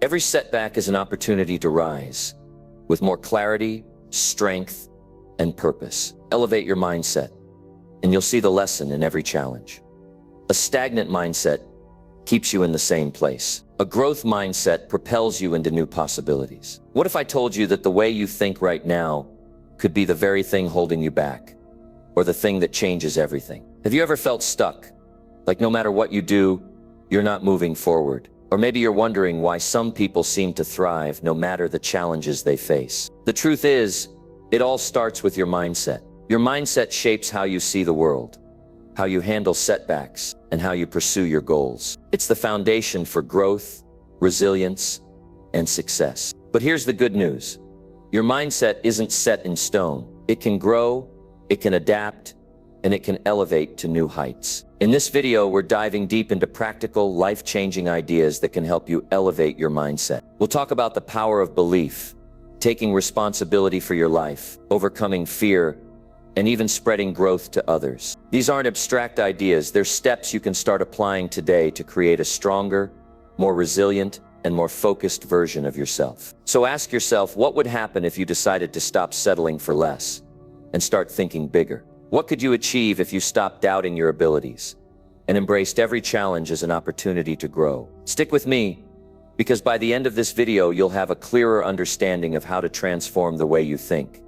Every setback is an opportunity to rise with more clarity, strength, and purpose. Elevate your mindset, and you'll see the lesson in every challenge. A stagnant mindset keeps you in the same place. A growth mindset propels you into new possibilities. What if I told you that the way you think right now could be the very thing holding you back, or the thing that changes everything? Have you ever felt stuck? Like no matter what you do, you're not moving forward. Or maybe you're wondering why some people seem to thrive no matter the challenges they face. The truth is, it all starts with your mindset. Your mindset shapes how you see the world, how you handle setbacks, and how you pursue your goals. It's the foundation for growth, resilience, and success. But here's the good news. Your mindset isn't set in stone. It can grow, it can adapt, and it can elevate to new heights. In this video, we're diving deep into practical, life-changing ideas that can help you elevate your mindset. We'll talk about the power of belief, taking responsibility for your life, overcoming fear, and even spreading growth to others. These aren't abstract ideas, they're steps you can start applying today to create a stronger, more resilient, and more focused version of yourself. So ask yourself, what would happen if you decided to stop settling for less and start thinking bigger? What could you achieve if you stopped doubting your abilities and embraced every challenge as an opportunity to grow? Stick with me, because by the end of this video, you'll have a clearer understanding of how to transform the way you think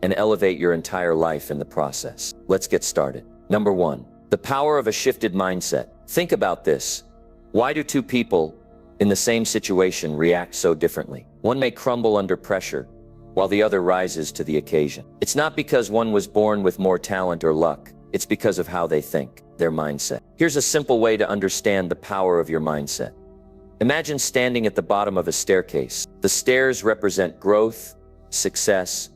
and elevate your entire life in the process. Let's get started. Number 1, the power of a shifted mindset. Think about this. Why do two people in the same situation react so differently? One may crumble under pressure, while the other rises to the occasion. It's not because one was born with more talent or luck. It's because of how they think, their mindset. Here's a simple way to understand the power of your mindset. Imagine standing at the bottom of a staircase. The stairs represent growth, success,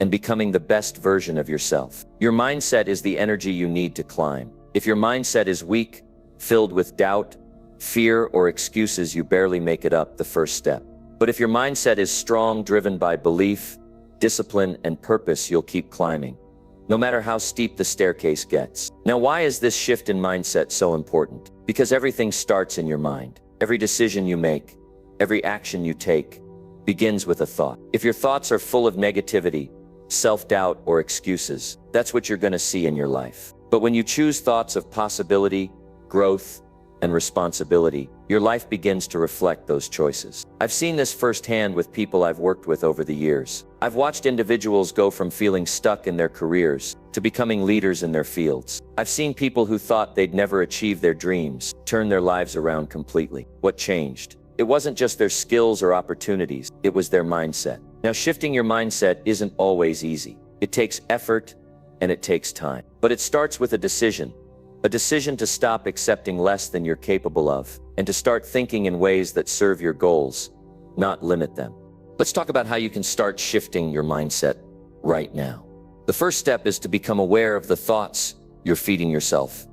and becoming the best version of yourself. Your mindset is the energy you need to climb. If your mindset is weak, filled with doubt, fear, or excuses, you barely make it up the first step. But if your mindset is strong, driven by belief, discipline, and purpose, you'll keep climbing, no matter how steep the staircase gets. Now, why is this shift in mindset so important? Because everything starts in your mind. Every decision you make, every action you take, begins with a thought. If your thoughts are full of negativity, self-doubt, or excuses, that's what you're going to see in your life. But when you choose thoughts of possibility, growth, and responsibility, your life begins to reflect those choices. I've seen this firsthand with people I've worked with over the years. I've watched individuals go from feeling stuck in their careers to becoming leaders in their fields. I've seen people who thought they'd never achieve their dreams turn their lives around completely. What changed? It wasn't just their skills or opportunities, it was their mindset. Now, shifting your mindset isn't always easy. It takes effort and it takes time. But it starts with a decision to stop accepting less than you're capable of, and to start thinking in ways that serve your goals, not limit them. Let's talk about how you can start shifting your mindset right now. The first step is to become aware of the thoughts you're feeding yourself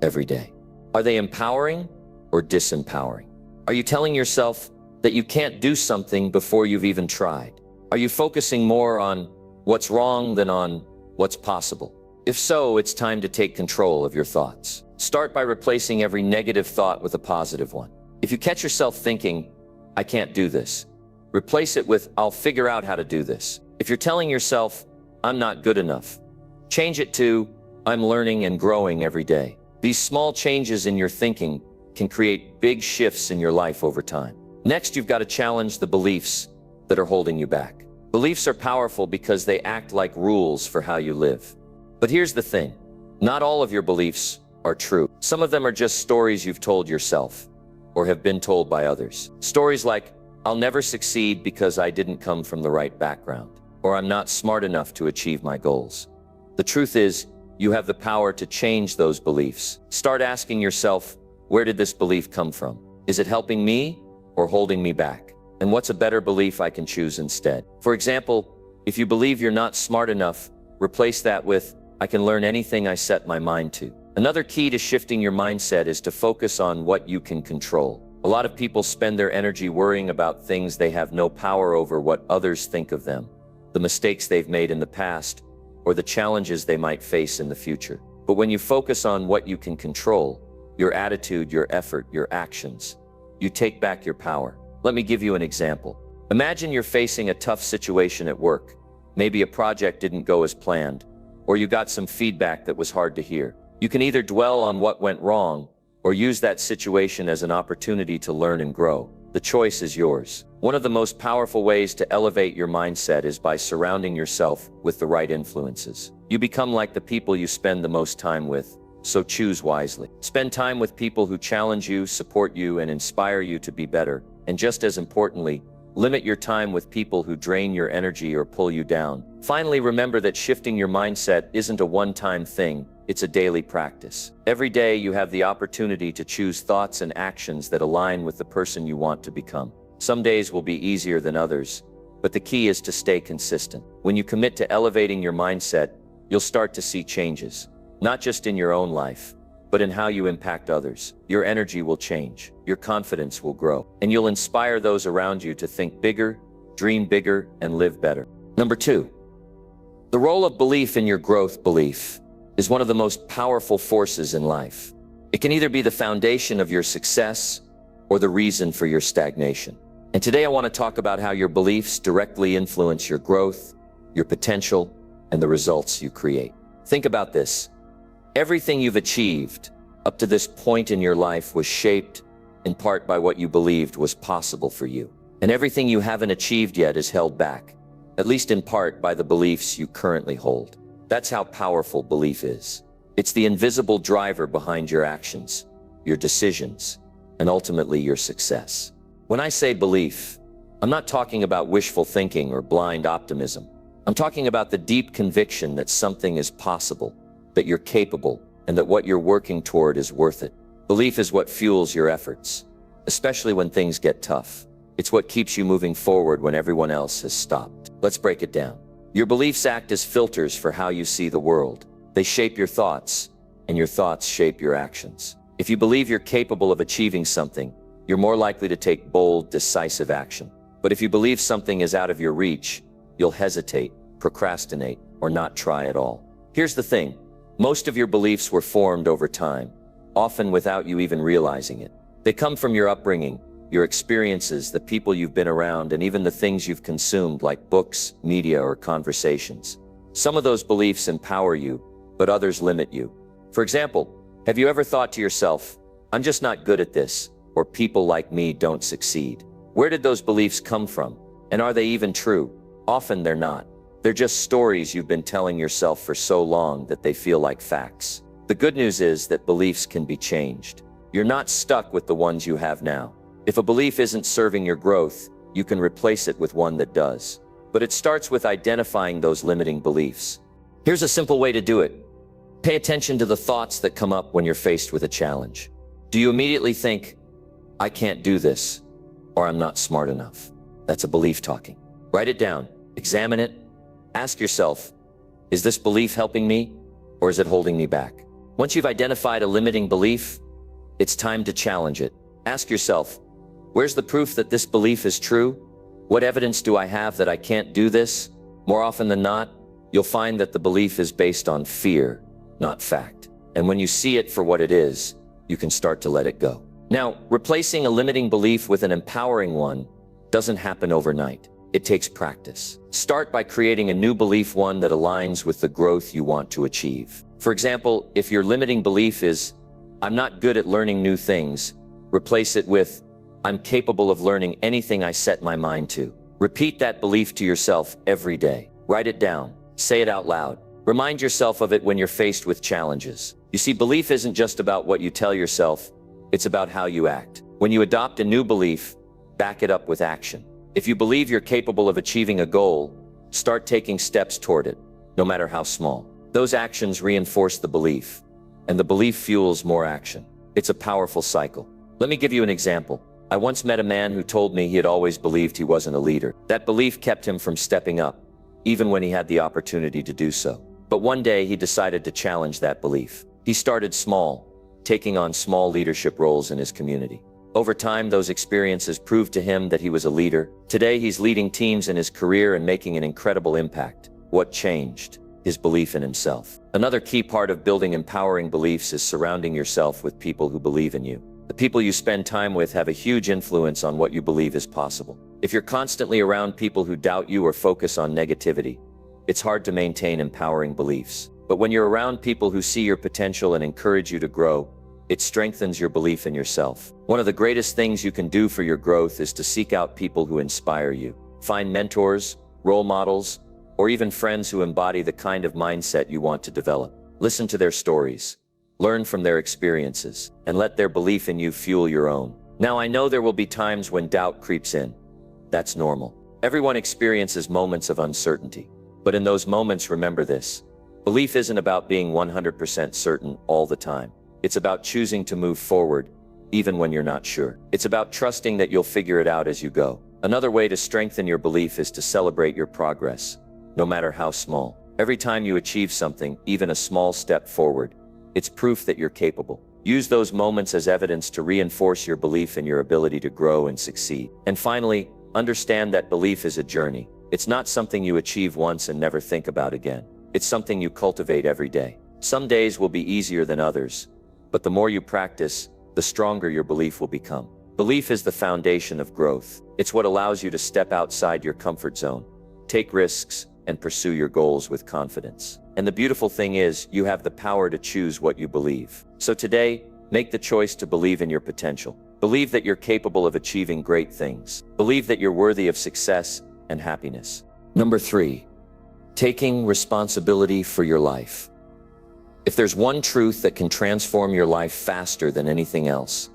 every day. Are they empowering or disempowering? Are you telling yourself that you can't do something before you've even tried? Are you focusing more on what's wrong than on what's possible? If so, it's time to take control of your thoughts. Start by replacing every negative thought with a positive one. If you catch yourself thinking, "I can't do this," replace it with, "I'll figure out how to do this." If you're telling yourself, "I'm not good enough," change it to, "I'm learning and growing every day." These small changes in your thinking can create big shifts in your life over time. Next, you've got to challenge the beliefs that are holding you back. Beliefs are powerful because they act like rules for how you live. But here's the thing, not all of your beliefs are true. Some of them are just stories you've told yourself or have been told by others. Stories like, "I'll never succeed because I didn't come from the right background," or "I'm not smart enough to achieve my goals." The truth is, you have the power to change those beliefs. Start asking yourself, where did this belief come from? Is it helping me or holding me back? And what's a better belief I can choose instead? For example, if you believe you're not smart enough, replace that with, "I can learn anything I set my mind to." Another key to shifting your mindset is to focus on what you can control. A lot of people spend their energy worrying about things they have no power over, what others think of them, the mistakes they've made in the past, or the challenges they might face in the future. But when you focus on what you can control, your attitude, your effort, your actions, you take back your power. Let me give you an example. Imagine you're facing a tough situation at work. Maybe a project didn't go as planned, or you got some feedback that was hard to hear. You can either dwell on what went wrong, or use that situation as an opportunity to learn and grow. The choice is yours. One of the most powerful ways to elevate your mindset is by surrounding yourself with the right influences. You become like the people you spend the most time with, so choose wisely. Spend time with people who challenge you, support you, and inspire you to be better. And just as importantly, limit your time with people who drain your energy or pull you down. Finally, remember that shifting your mindset isn't a one-time thing, it's a daily practice. Every day you have the opportunity to choose thoughts and actions that align with the person you want to become. Some days will be easier than others, but the key is to stay consistent. When you commit to elevating your mindset, you'll start to see changes, not just in your own life, but in how you impact others. Your energy will change, your confidence will grow, and you'll inspire those around you to think bigger, dream bigger, and live better. Number 2, the role of belief in your growth. Belief is one of the most powerful forces in life. It can either be the foundation of your success or the reason for your stagnation. And today I want to talk about how your beliefs directly influence your growth, your potential, and the results you create. Think about this. Everything you've achieved up to this point in your life was shaped in part by what you believed was possible for you. And everything you haven't achieved yet is held back, at least in part, by the beliefs you currently hold. That's how powerful belief is. It's the invisible driver behind your actions, your decisions, and ultimately your success. When I say belief, I'm not talking about wishful thinking or blind optimism. I'm talking about the deep conviction that something is possible, that you're capable, and that what you're working toward is worth it. Belief is what fuels your efforts, especially when things get tough. It's what keeps you moving forward when everyone else has stopped. Let's break it down. Your beliefs act as filters for how you see the world. They shape your thoughts, and your thoughts shape your actions. If you believe you're capable of achieving something, you're more likely to take bold, decisive action. But if you believe something is out of your reach, you'll hesitate, procrastinate, or not try at all. Here's the thing. Most of your beliefs were formed over time, often without you even realizing it. They come from your upbringing, your experiences, the people you've been around, and even the things you've consumed, like books, media, or conversations. Some of those beliefs empower you, but others limit you. For example, have you ever thought to yourself, "I'm just not good at this," or "people like me don't succeed"? Where did those beliefs come from? And are they even true? Often they're not. They're just stories you've been telling yourself for so long that they feel like facts. The good news is that beliefs can be changed. You're not stuck with the ones you have now. If a belief isn't serving your growth, you can replace it with one that does. But it starts with identifying those limiting beliefs. Here's a simple way to do it. Pay attention to the thoughts that come up when you're faced with a challenge. Do you immediately think, "I can't do this," or "I'm not smart enough"? That's a belief talking. Write it down, examine it, ask yourself, is this belief helping me, or is it holding me back? Once you've identified a limiting belief, it's time to challenge it. Ask yourself, where's the proof that this belief is true? What evidence do I have that I can't do this? More often than not, you'll find that the belief is based on fear, not fact. And when you see it for what it is, you can start to let it go. Now, replacing a limiting belief with an empowering one doesn't happen overnight. It takes practice. Start by creating a new belief, one that aligns with the growth you want to achieve. For example, if your limiting belief is, "I'm not good at learning new things," replace it with, "I'm capable of learning anything I set my mind to." Repeat that belief to yourself every day. Write it down. Say it out loud. Remind yourself of it when you're faced with challenges. You see, belief isn't just about what you tell yourself, it's about how you act. When you adopt a new belief, back it up with action. If you believe you're capable of achieving a goal, start taking steps toward it, no matter how small. Those actions reinforce the belief, and the belief fuels more action. It's a powerful cycle. Let me give you an example. I once met a man who told me he had always believed he wasn't a leader. That belief kept him from stepping up, even when he had the opportunity to do so. But one day he decided to challenge that belief. He started small, taking on small leadership roles in his community. Over time, those experiences proved to him that he was a leader. Today, he's leading teams in his career and making an incredible impact. What changed? His belief in himself. Another key part of building empowering beliefs is surrounding yourself with people who believe in you. The people you spend time with have a huge influence on what you believe is possible. If you're constantly around people who doubt you or focus on negativity, it's hard to maintain empowering beliefs. But when you're around people who see your potential and encourage you to grow, it strengthens your belief in yourself. One of the greatest things you can do for your growth is to seek out people who inspire you. Find mentors, role models, or even friends who embody the kind of mindset you want to develop. Listen to their stories, learn from their experiences, and let their belief in you fuel your own. Now, I know there will be times when doubt creeps in. That's normal. Everyone experiences moments of uncertainty. But in those moments, remember this. Belief isn't about being 100% certain all the time. It's about choosing to move forward, even when you're not sure. It's about trusting that you'll figure it out as you go. Another way to strengthen your belief is to celebrate your progress, no matter how small. Every time you achieve something, even a small step forward, it's proof that you're capable. Use those moments as evidence to reinforce your belief in your ability to grow and succeed. And finally, understand that belief is a journey. It's not something you achieve once and never think about again. It's something you cultivate every day. Some days will be easier than others, but the more you practice, the stronger your belief will become. Belief is the foundation of growth. It's what allows you to step outside your comfort zone, take risks, and pursue your goals with confidence. And the beautiful thing is, you have the power to choose what you believe. So today, make the choice to believe in your potential. Believe that you're capable of achieving great things. Believe that you're worthy of success and happiness. Number 3, taking responsibility for your life. If there's one truth that can transform your life faster than anything else,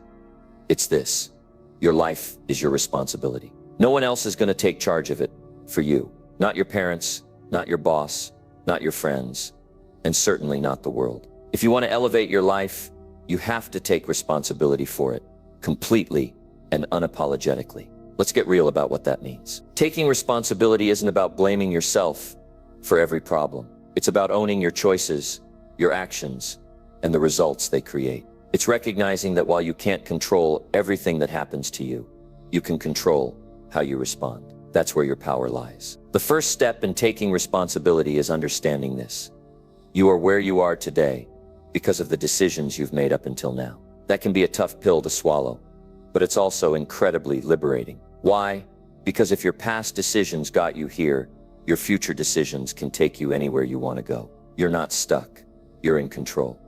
it's this: your life is your responsibility. No one else is going to take charge of it for you. Not your parents, not your boss, not your friends, and certainly not the world. If you want to elevate your life, you have to take responsibility for it, completely and unapologetically. Let's get real about what that means. Taking responsibility isn't about blaming yourself for every problem. It's about owning your choices, your actions, and the results they create. It's recognizing that while you can't control everything that happens to you, you can control how you respond. That's where your power lies. The first step in taking responsibility is understanding this. You are where you are today because of the decisions you've made up until now. That can be a tough pill to swallow, but it's also incredibly liberating. Why? Because if your past decisions got you here, your future decisions can take you anywhere you want to go. You're not stuck. You're in control.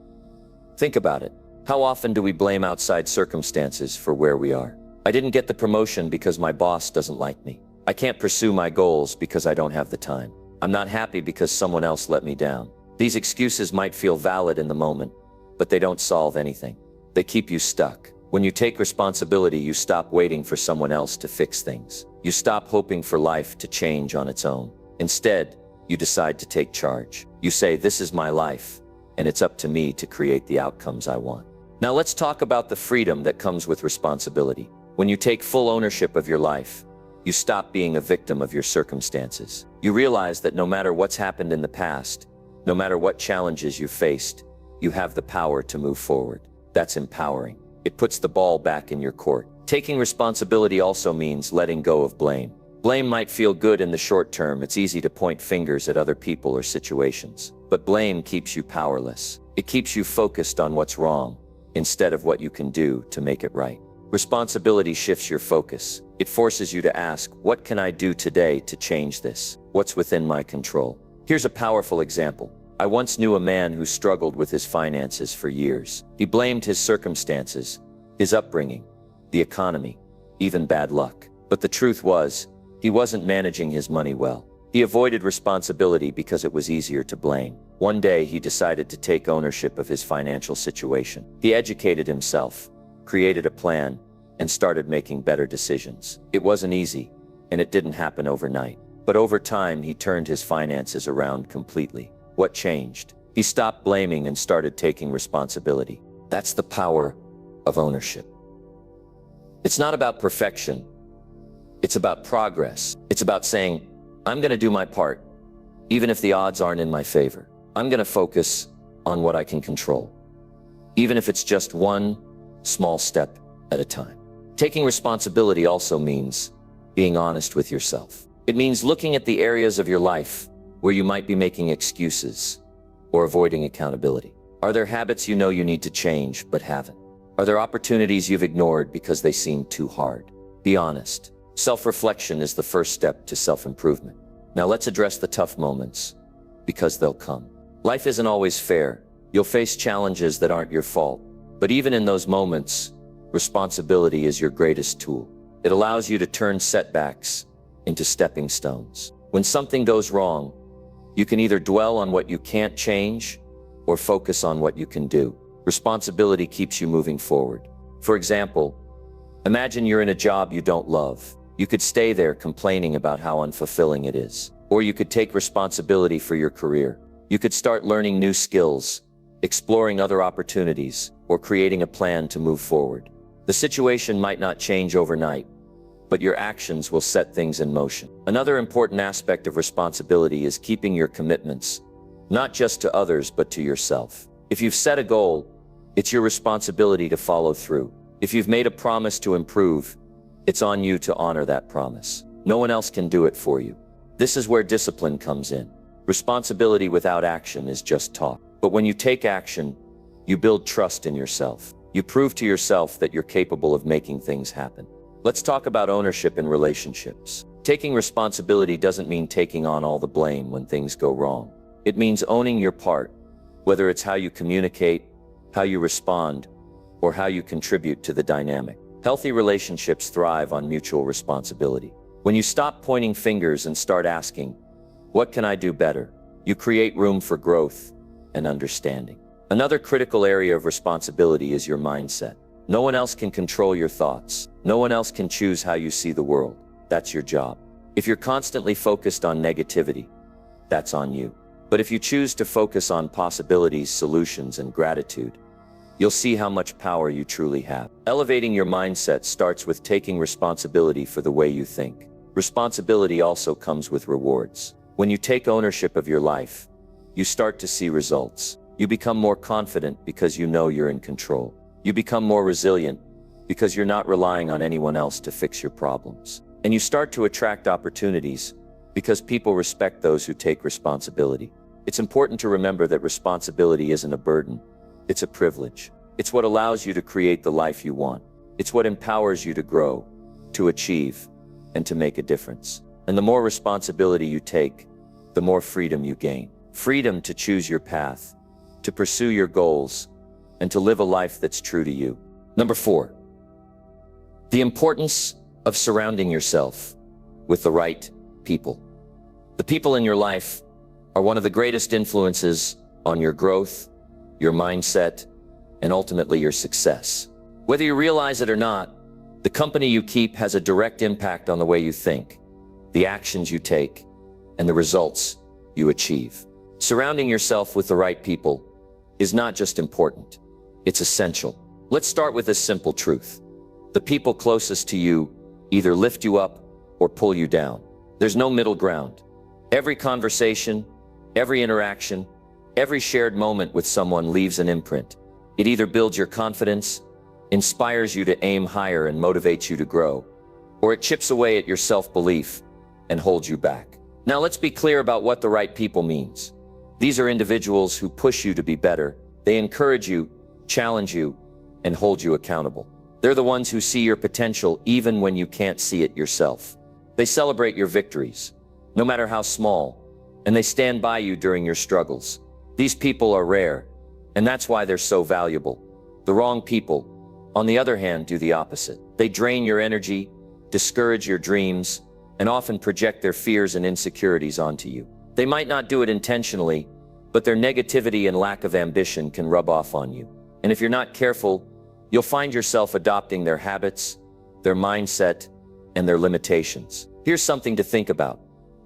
Think about it. How often do we blame outside circumstances for where we are? I didn't get the promotion because my boss doesn't like me. I can't pursue my goals because I don't have the time. I'm not happy because someone else let me down. These excuses might feel valid in the moment, but they don't solve anything. They keep you stuck. When you take responsibility, you stop waiting for someone else to fix things. You stop hoping for life to change on its own. Instead, you decide to take charge. You say, this is my life, and it's up to me to create the outcomes I want. Now let's talk about the freedom that comes with responsibility. When you take full ownership of your life, you stop being a victim of your circumstances. You realize that no matter what's happened in the past, no matter what challenges you faced, you have the power to move forward. That's empowering. It puts the ball back in your court. Taking responsibility also means letting go of blame. Blame might feel good in the short term. It's easy to point fingers at other people or situations. But blame keeps you powerless. It keeps you focused on what's wrong instead of what you can do to make it right. Responsibility shifts your focus. It forces you to ask, what can I do today to change this? What's within my control? Here's a powerful example. I once knew a man who struggled with his finances for years. He blamed his circumstances, his upbringing, the economy, even bad luck. But the truth was, he wasn't managing his money well. He avoided responsibility because it was easier to blame. One day, he decided to take ownership of his financial situation. He educated himself, created a plan, and started making better decisions. It wasn't easy, and it didn't happen overnight. But over time, he turned his finances around completely. What changed? He stopped blaming and started taking responsibility. That's the power of ownership. It's not about perfection. It's about progress. It's about saying, I'm going to do my part, even if the odds aren't in my favor. I'm going to focus on what I can control, even if it's just one small step at a time. Taking responsibility also means being honest with yourself. It means looking at the areas of your life where you might be making excuses or avoiding accountability. Are there habits you know you need to change but haven't? Are there opportunities you've ignored because they seem too hard? Be honest. Self-reflection is the first step to self-improvement. Now let's address the tough moments, because they'll come. Life isn't always fair. You'll face challenges that aren't your fault. But even in those moments, responsibility is your greatest tool. It allows you to turn setbacks into stepping stones. When something goes wrong, you can either dwell on what you can't change or focus on what you can do. Responsibility keeps you moving forward. For example, imagine you're in a job you don't love. You could stay there complaining about how unfulfilling it is. Or you could take responsibility for your career. You could start learning new skills, exploring other opportunities, or creating a plan to move forward. The situation might not change overnight, but your actions will set things in motion. Another important aspect of responsibility is keeping your commitments, not just to others, but to yourself. If you've set a goal, it's your responsibility to follow through. If you've made a promise to improve, it's on you to honor that promise. No one else can do it for you. This is where discipline comes in. Responsibility without action is just talk. But when you take action, you build trust in yourself. You prove to yourself that you're capable of making things happen. Let's talk about ownership in relationships. Taking responsibility doesn't mean taking on all the blame when things go wrong. It means owning your part, whether it's how you communicate, how you respond, or how you contribute to the dynamic. Healthy relationships thrive on mutual responsibility. When you stop pointing fingers and start asking, "What can I do better?" you create room for growth and understanding. Another critical area of responsibility is your mindset. No one else can control your thoughts. No one else can choose how you see the world. That's your job. If you're constantly focused on negativity, that's on you. But if you choose to focus on possibilities, solutions, and gratitude, you'll see how much power you truly have. Elevating your mindset starts with taking responsibility for the way you think. Responsibility also comes with rewards. When you take ownership of your life, you start to see results. You become more confident because you know you're in control. You become more resilient because you're not relying on anyone else to fix your problems. And you start to attract opportunities because people respect those who take responsibility. It's important to remember that responsibility isn't a burden. It's a privilege. It's what allows you to create the life you want. It's what empowers you to grow, to achieve, and to make a difference. And the more responsibility you take, the more freedom you gain. Freedom to choose your path, to pursue your goals, and to live a life that's true to you. Number 4, the importance of surrounding yourself with the right people. The people in your life are one of the greatest influences on your growth, your mindset, and ultimately your success. Whether you realize it or not, the company you keep has a direct impact on the way you think, the actions you take, and the results you achieve. Surrounding yourself with the right people is not just important, it's essential. Let's start with this simple truth. The people closest to you either lift you up or pull you down. There's no middle ground. Every conversation, every interaction, every shared moment with someone leaves an imprint. It either builds your confidence, inspires you to aim higher and motivates you to grow, or it chips away at your self-belief and holds you back. Now let's be clear about what the right people means. These are individuals who push you to be better. They encourage you, challenge you, and hold you accountable. They're the ones who see your potential even when you can't see it yourself. They celebrate your victories, no matter how small, and they stand by you during your struggles. These people are rare, and that's why they're so valuable. The wrong people, on the other hand, do the opposite. They drain your energy, discourage your dreams, and often project their fears and insecurities onto you. They might not do it intentionally, but their negativity and lack of ambition can rub off on you. And if you're not careful, you'll find yourself adopting their habits, their mindset, and their limitations. Here's something to think about.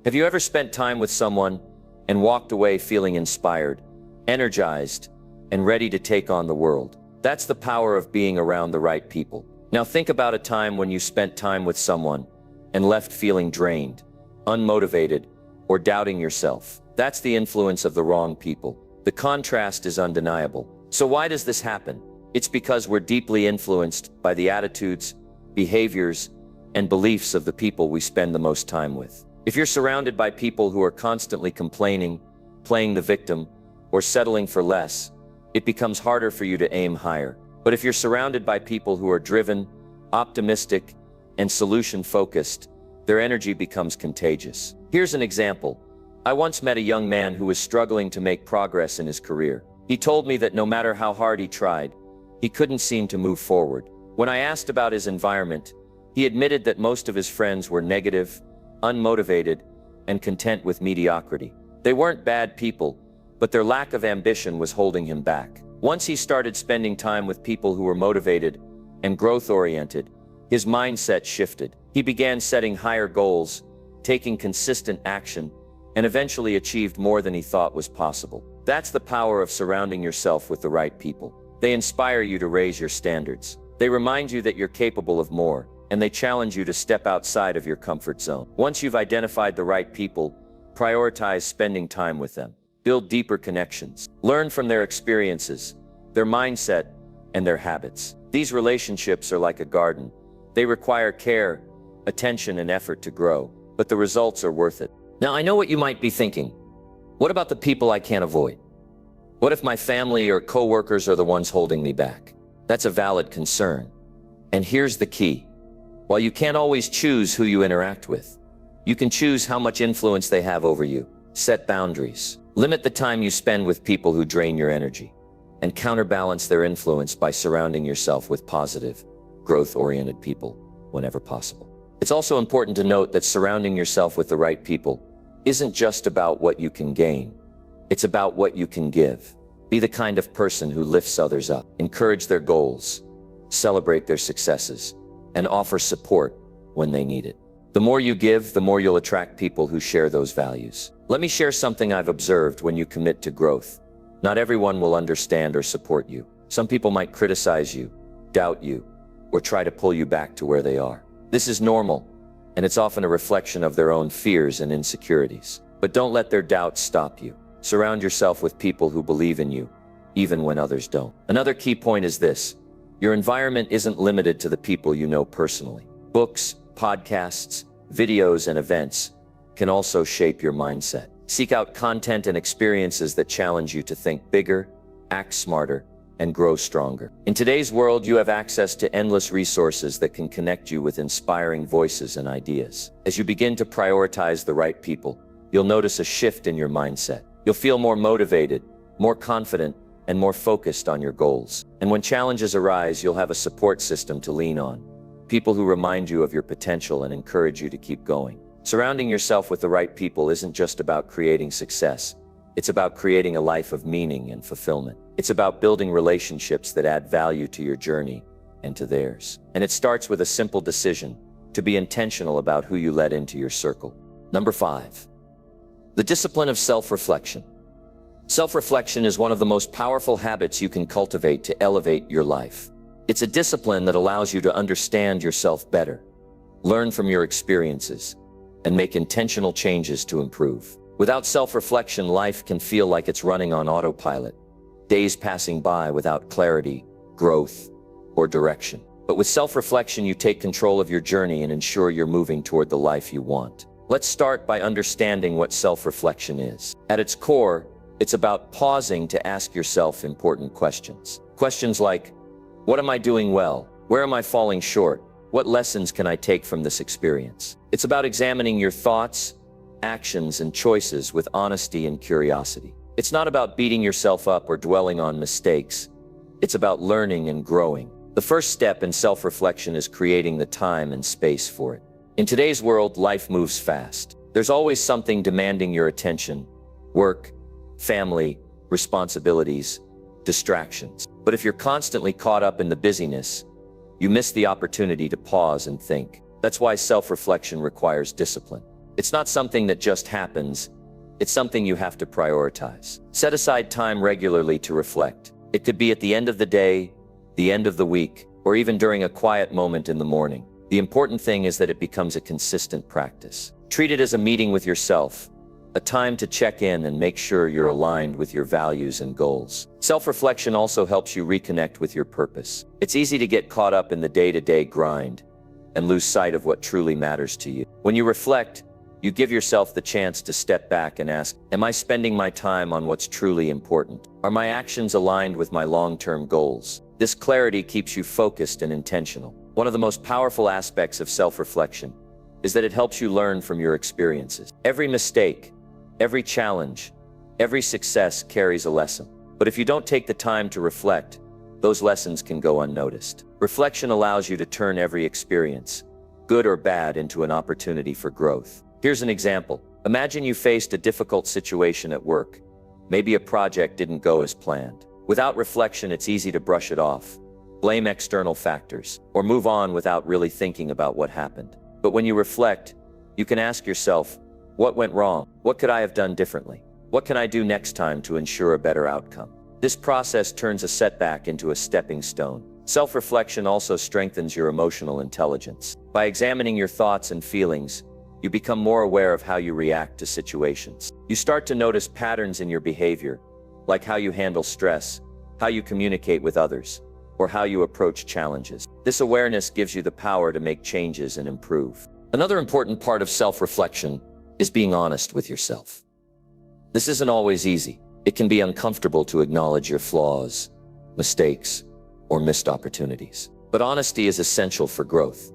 Have you ever spent time with someone and walked away feeling inspired, energized, and ready to take on the world? That's the power of being around the right people. Now think about a time when you spent time with someone and left feeling drained, unmotivated, or doubting yourself. That's the influence of the wrong people. The contrast is undeniable. So why does this happen? It's because we're deeply influenced by the attitudes, behaviors, and beliefs of the people we spend the most time with. If you're surrounded by people who are constantly complaining, playing the victim, or settling for less, it becomes harder for you to aim higher. But if you're surrounded by people who are driven, optimistic, and solution-focused, their energy becomes contagious. Here's an example. I once met a young man who was struggling to make progress in his career. He told me that no matter how hard he tried, he couldn't seem to move forward. When I asked about his environment, he admitted that most of his friends were negative, unmotivated, and content with mediocrity. They weren't bad people, but their lack of ambition was holding him back. Once he started spending time with people who were motivated and growth-oriented, his mindset shifted. He began setting higher goals, taking consistent action, and eventually achieved more than he thought was possible. That's the power of surrounding yourself with the right people. They inspire you to raise your standards. They remind you that you're capable of more, and they challenge you to step outside of your comfort zone. Once you've identified the right people, prioritize spending time with them. Build deeper connections. Learn from their experiences, their mindset, and their habits. These relationships are like a garden. They require care, attention, and effort to grow, but the results are worth it. Now, I know what you might be thinking. What about the people I can't avoid? What if my family or coworkers are the ones holding me back? That's a valid concern. And here's the key. While you can't always choose who you interact with, you can choose how much influence they have over you. Set boundaries. Limit the time you spend with people who drain your energy, and counterbalance their influence by surrounding yourself with positive, growth-oriented people whenever possible. It's also important to note that surrounding yourself with the right people isn't just about what you can gain. It's about what you can give. Be the kind of person who lifts others up, encourage their goals, celebrate their successes, and offer support when they need it. The more you give, the more you'll attract people who share those values. Let me share something I've observed when you commit to growth. Not everyone will understand or support you. Some people might criticize you, doubt you, or try to pull you back to where they are. This is normal, and it's often a reflection of their own fears and insecurities. But don't let their doubts stop you. Surround yourself with people who believe in you, even when others don't. Another key point is this. Your environment isn't limited to the people you know personally. Books, podcasts, videos, and events can also shape your mindset. Seek out content and experiences that challenge you to think bigger, act smarter, and grow stronger. In today's world, you have access to endless resources that can connect you with inspiring voices and ideas. As you begin to prioritize the right people, you'll notice a shift in your mindset. You'll feel more motivated, more confident, and more focused on your goals. And when challenges arise, you'll have a support system to lean on. People who remind you of your potential and encourage you to keep going. Surrounding yourself with the right people isn't just about creating success. It's about creating a life of meaning and fulfillment. It's about building relationships that add value to your journey and to theirs. And it starts with a simple decision to be intentional about who you let into your circle. Number 5, the discipline of self-reflection. Self-reflection is one of the most powerful habits you can cultivate to elevate your life. It's a discipline that allows you to understand yourself better, learn from your experiences, and make intentional changes to improve. Without self-reflection, life can feel like it's running on autopilot, days passing by without clarity, growth, or direction. But with self-reflection, you take control of your journey and ensure you're moving toward the life you want. Let's start by understanding what self-reflection is. At its core, it's about pausing to ask yourself important questions. Questions like, what am I doing well? Where am I falling short? What lessons can I take from this experience? It's about examining your thoughts, actions, and choices with honesty and curiosity. It's not about beating yourself up or dwelling on mistakes. It's about learning and growing. The first step in self-reflection is creating the time and space for it. In today's world, life moves fast. There's always something demanding your attention: work, family, responsibilities, distractions. But if you're constantly caught up in the busyness, you miss the opportunity to pause and think. That's why self-reflection requires discipline. It's not something that just happens. It's something you have to prioritize. Set aside time regularly to reflect. It could be at the end of the day, the end of the week, or even during a quiet moment in the morning. The important thing is that it becomes a consistent practice. Treat it as a meeting with yourself, a time to check in and make sure you're aligned with your values and goals. Self-reflection also helps you reconnect with your purpose. It's easy to get caught up in the day-to-day grind and lose sight of what truly matters to you. When you reflect, you give yourself the chance to step back and ask, am I spending my time on what's truly important? Are my actions aligned with my long-term goals? This clarity keeps you focused and intentional. One of the most powerful aspects of self-reflection is that it helps you learn from your experiences. Every mistake, every challenge, every success carries a lesson. But if you don't take the time to reflect, those lessons can go unnoticed. Reflection allows you to turn every experience, good or bad, into an opportunity for growth. Here's an example. Imagine you faced a difficult situation at work. Maybe a project didn't go as planned. Without reflection, it's easy to brush it off, blame external factors, or move on without really thinking about what happened. But when you reflect, you can ask yourself, what went wrong? What could I have done differently? What can I do next time to ensure a better outcome? This process turns a setback into a stepping stone. Self-reflection also strengthens your emotional intelligence. By examining your thoughts and feelings, you become more aware of how you react to situations. You start to notice patterns in your behavior, like how you handle stress, how you communicate with others, or how you approach challenges. This awareness gives you the power to make changes and improve. Another important part of self-reflection is being honest with yourself. This isn't always easy. It can be uncomfortable to acknowledge your flaws, mistakes, or missed opportunities. But honesty is essential for growth.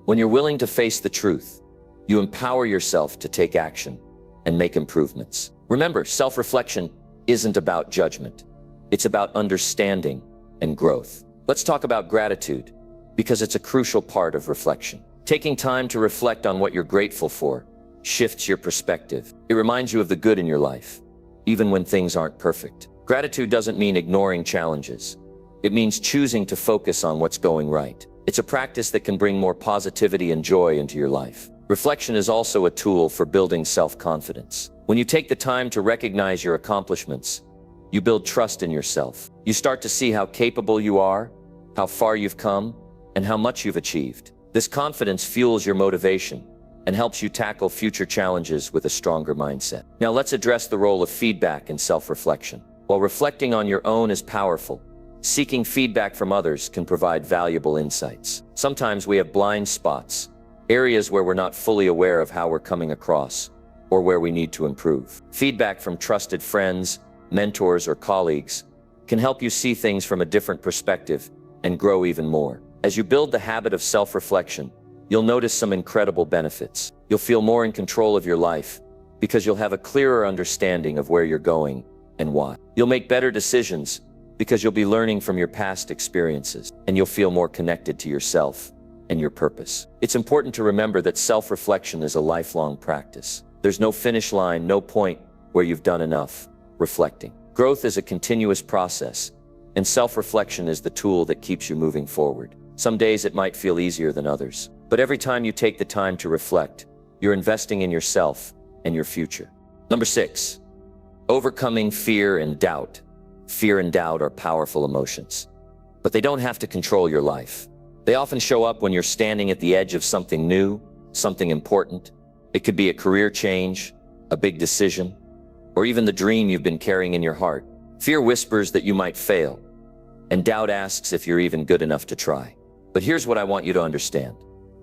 When you're willing to face the truth, you empower yourself to take action and make improvements. Remember, self-reflection isn't about judgment. It's about understanding and growth. Let's talk about gratitude, because it's a crucial part of reflection. Taking time to reflect on what you're grateful for shifts your perspective. It reminds you of the good in your life, even when things aren't perfect. Gratitude doesn't mean ignoring challenges. It means choosing to focus on what's going right. It's a practice that can bring more positivity and joy into your life. Reflection is also a tool for building self-confidence. When you take the time to recognize your accomplishments, you build trust in yourself. You start to see how capable you are, how far you've come, and how much you've achieved. This confidence fuels your motivation and helps you tackle future challenges with a stronger mindset. Now let's address the role of feedback in self-reflection. While reflecting on your own is powerful, seeking feedback from others can provide valuable insights. Sometimes we have blind spots, areas where we're not fully aware of how we're coming across, or where we need to improve. Feedback from trusted friends, mentors, or colleagues can help you see things from a different perspective and grow even more. As you build the habit of self-reflection, you'll notice some incredible benefits. You'll feel more in control of your life because you'll have a clearer understanding of where you're going and why. You'll make better decisions because you'll be learning from your past experiences, and you'll feel more connected to yourself and your purpose. It's important to remember that self-reflection is a lifelong practice. There's no finish line, no point where you've done enough reflecting. Growth is a continuous process, and self-reflection is the tool that keeps you moving forward. Some days it might feel easier than others, but every time you take the time to reflect, you're investing in yourself and your future. Number 6, overcoming fear and doubt. Fear and doubt are powerful emotions, but they don't have to control your life. They often show up when you're standing at the edge of something new, something important. It could be a career change, a big decision, or even the dream you've been carrying in your heart. Fear whispers that you might fail, and doubt asks if you're even good enough to try. But here's what I want you to understand.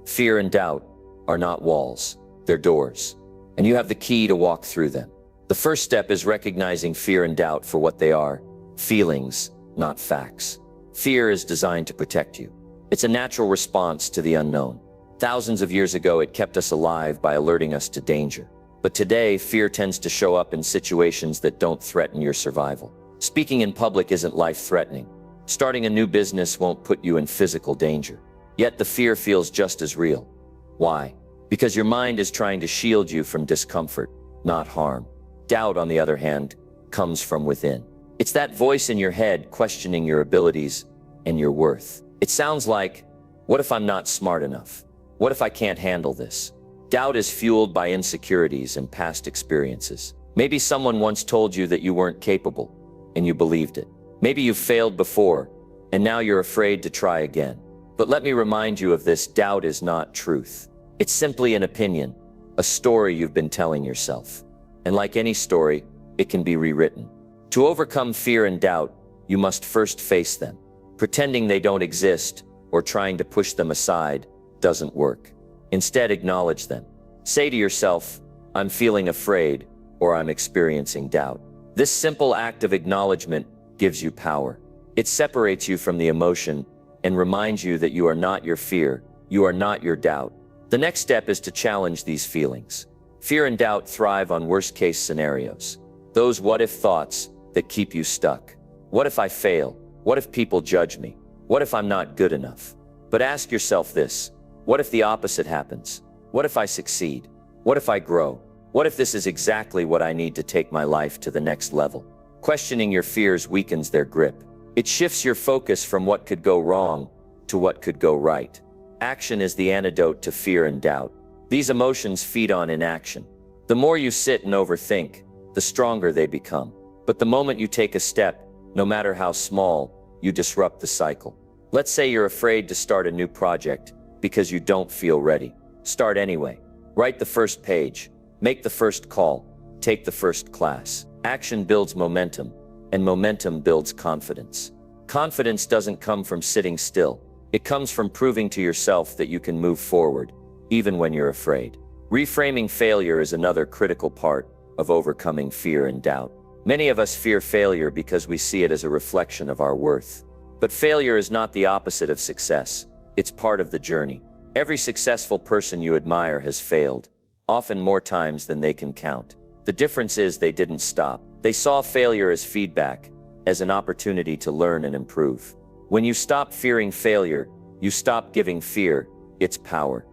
Fear and doubt are not walls, they're doors, and you have the key to walk through them. The first step is recognizing fear and doubt for what they are, feelings, not facts. Fear is designed to protect you. It's a natural response to the unknown. Thousands of years ago, it kept us alive by alerting us to danger. But today, fear tends to show up in situations that don't threaten your survival. Speaking in public isn't life-threatening. Starting a new business won't put you in physical danger. Yet the fear feels just as real. Why? Because your mind is trying to shield you from discomfort, not harm. Doubt, on the other hand, comes from within. It's that voice in your head questioning your abilities and your worth. It sounds like, what if I'm not smart enough? What if I can't handle this? Doubt is fueled by insecurities and past experiences. Maybe someone once told you that you weren't capable, and you believed it. Maybe you've failed before, and now you're afraid to try again. But let me remind you of this: doubt is not truth. It's simply an opinion, a story you've been telling yourself. And like any story, it can be rewritten. To overcome fear and doubt, you must first face them. Pretending they don't exist or trying to push them aside doesn't work. Instead, acknowledge them. Say to yourself, I'm feeling afraid, or I'm experiencing doubt. This simple act of acknowledgement gives you power. It separates you from the emotion and reminds you that you are not your fear, you are not your doubt. The next step is to challenge these feelings. Fear and doubt thrive on worst-case scenarios. Those what-if thoughts that keep you stuck. What if I fail? What if people judge me? What if I'm not good enough? But ask yourself this: what if the opposite happens? What if I succeed? What if I grow? What if this is exactly what I need to take my life to the next level? Questioning your fears weakens their grip. It shifts your focus from what could go wrong to what could go right. Action is the antidote to fear and doubt. These emotions feed on inaction. The more you sit and overthink, the stronger they become. But the moment you take a step, no matter how small, you disrupt the cycle. Let's say you're afraid to start a new project because you don't feel ready. Start anyway. Write the first page. Make the first call. Take the first class. Action builds momentum, and momentum builds confidence. Confidence doesn't come from sitting still. It comes from proving to yourself that you can move forward, even when you're afraid. Reframing failure is another critical part of overcoming fear and doubt. Many of us fear failure because we see it as a reflection of our worth. But failure is not the opposite of success. It's part of the journey. Every successful person you admire has failed, often more times than they can count. The difference is they didn't stop. They saw failure as feedback, as an opportunity to learn and improve. When you stop fearing failure, you stop giving fear its power.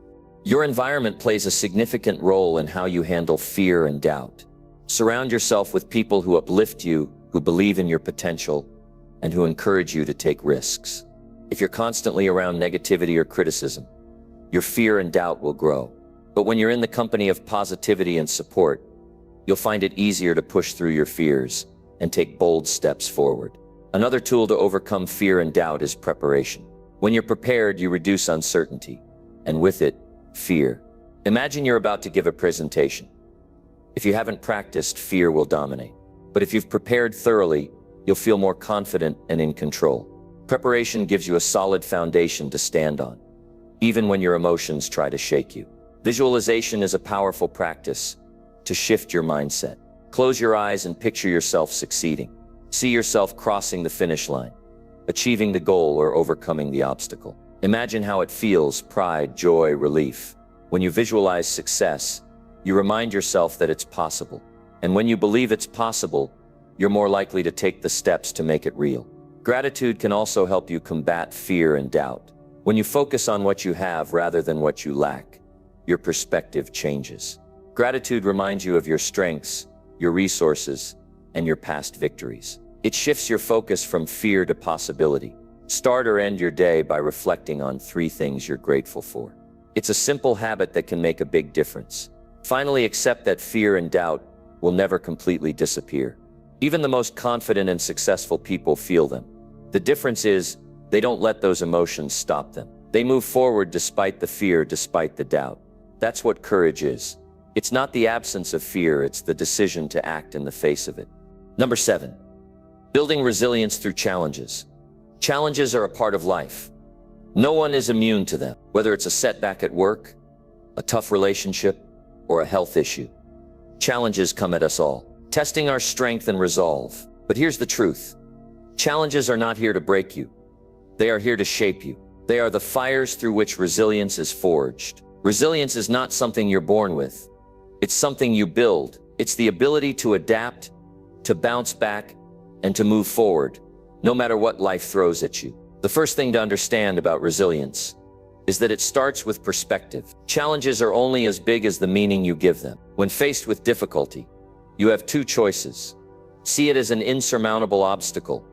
Your environment plays a significant role in how you handle fear and doubt. Surround yourself with people who uplift you, who believe in your potential, and who encourage you to take risks. If you're constantly around negativity or criticism, your fear and doubt will grow. But when you're in the company of positivity and support, you'll find it easier to push through your fears and take bold steps forward. Another tool to overcome fear and doubt is preparation. When you're prepared, you reduce uncertainty, and with it, fear. Imagine you're about to give a presentation. If you haven't practiced, fear will dominate. But if you've prepared thoroughly, you'll feel more confident and in control. Preparation gives you a solid foundation to stand on, even when your emotions try to shake you. Visualization is a powerful practice to shift your mindset. Close your eyes and picture yourself succeeding. See yourself crossing the finish line, achieving the goal or overcoming the obstacle. Imagine how it feels: pride, joy, relief. When you visualize success, you remind yourself that it's possible. And when you believe it's possible, you're more likely to take the steps to make it real. Gratitude can also help you combat fear and doubt. When you focus on what you have rather than what you lack, your perspective changes. Gratitude reminds you of your strengths, your resources, and your past victories. It shifts your focus from fear to possibility. Start or end your day by reflecting on 3 things you're grateful for. It's a simple habit that can make a big difference. Finally, accept that fear and doubt will never completely disappear. Even the most confident and successful people feel them. The difference is, they don't let those emotions stop them. They move forward despite the fear, despite the doubt. That's what courage is. It's not the absence of fear, it's the decision to act in the face of it. Number 7, building resilience through challenges. Challenges are a part of life. No one is immune to them, whether it's a setback at work, a tough relationship, or a health issue. Challenges come at us all, testing our strength and resolve. But here's the truth. Challenges are not here to break you. They are here to shape you. They are the fires through which resilience is forged. Resilience is not something you're born with. It's something you build. It's the ability to adapt, to bounce back, and to move forward, no matter what life throws at you. The first thing to understand about resilience is that it starts with perspective. Challenges are only as big as the meaning you give them. When faced with difficulty, you have 2 choices. See it as an insurmountable obstacle,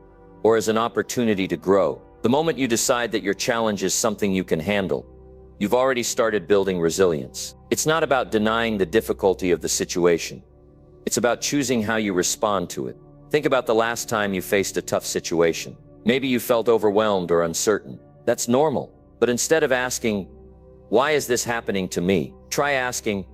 or as an opportunity to grow. The moment you decide that your challenge is something you can handle, you've already started building resilience. It's not about denying the difficulty of the situation. It's about choosing how you respond to it. Think about the last time you faced a tough situation. Maybe you felt overwhelmed or uncertain. That's normal. But instead of asking, "Why is this happening to me?" try asking,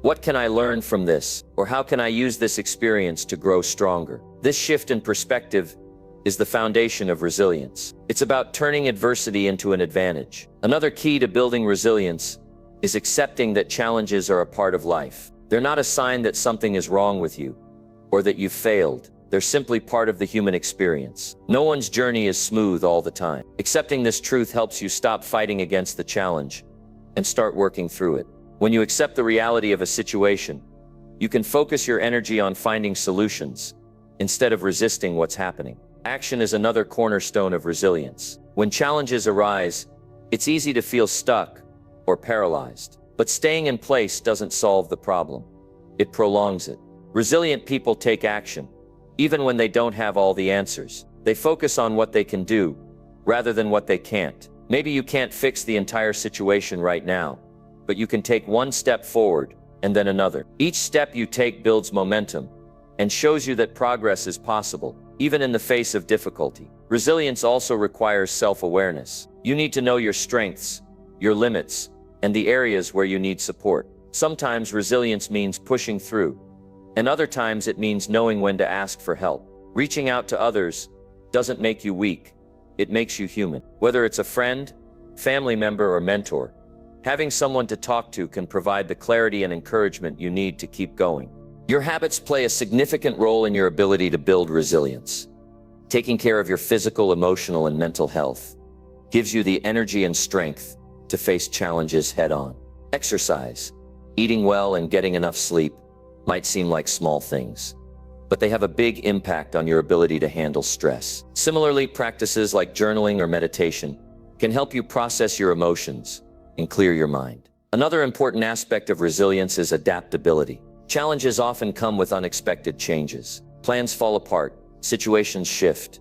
"What can I learn from this?" Or "How can I use this experience to grow stronger?" This shift in perspective is the foundation of resilience. It's about turning adversity into an advantage. Another key to building resilience is accepting that challenges are a part of life. They're not a sign that something is wrong with you or that you've failed. They're simply part of the human experience. No one's journey is smooth all the time. Accepting this truth helps you stop fighting against the challenge and start working through it. When you accept the reality of a situation, you can focus your energy on finding solutions instead of resisting what's happening. Action is another cornerstone of resilience. When challenges arise, it's easy to feel stuck or paralyzed. But staying in place doesn't solve the problem. It prolongs it. Resilient people take action, even when they don't have all the answers. They focus on what they can do, rather than what they can't. Maybe you can't fix the entire situation right now, but you can take one step forward, and then another. Each step you take builds momentum, and shows you that progress is possible, even in the face of difficulty. Resilience also requires self-awareness. You need to know your strengths, your limits, and the areas where you need support. Sometimes resilience means pushing through, and other times it means knowing when to ask for help. Reaching out to others doesn't make you weak, it makes you human. Whether it's a friend, family member, or mentor, having someone to talk to can provide the clarity and encouragement you need to keep going. Your habits play a significant role in your ability to build resilience. Taking care of your physical, emotional, and mental health gives you the energy and strength to face challenges head-on. Exercise, eating well, and getting enough sleep might seem like small things, but they have a big impact on your ability to handle stress. Similarly, practices like journaling or meditation can help you process your emotions and clear your mind. Another important aspect of resilience is adaptability. Challenges often come with unexpected changes. Plans fall apart, situations shift,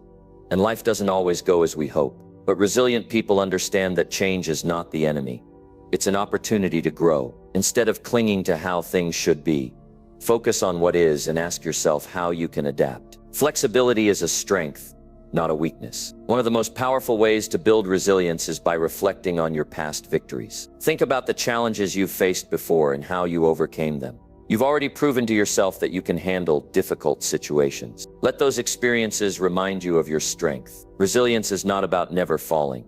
and life doesn't always go as we hope. But resilient people understand that change is not the enemy. It's an opportunity to grow. Instead of clinging to how things should be, focus on what is and ask yourself how you can adapt. Flexibility is a strength, not a weakness. One of the most powerful ways to build resilience is by reflecting on your past victories. Think about the challenges you've faced before and how you overcame them. You've already proven to yourself that you can handle difficult situations. Let those experiences remind you of your strength. Resilience is not about never falling.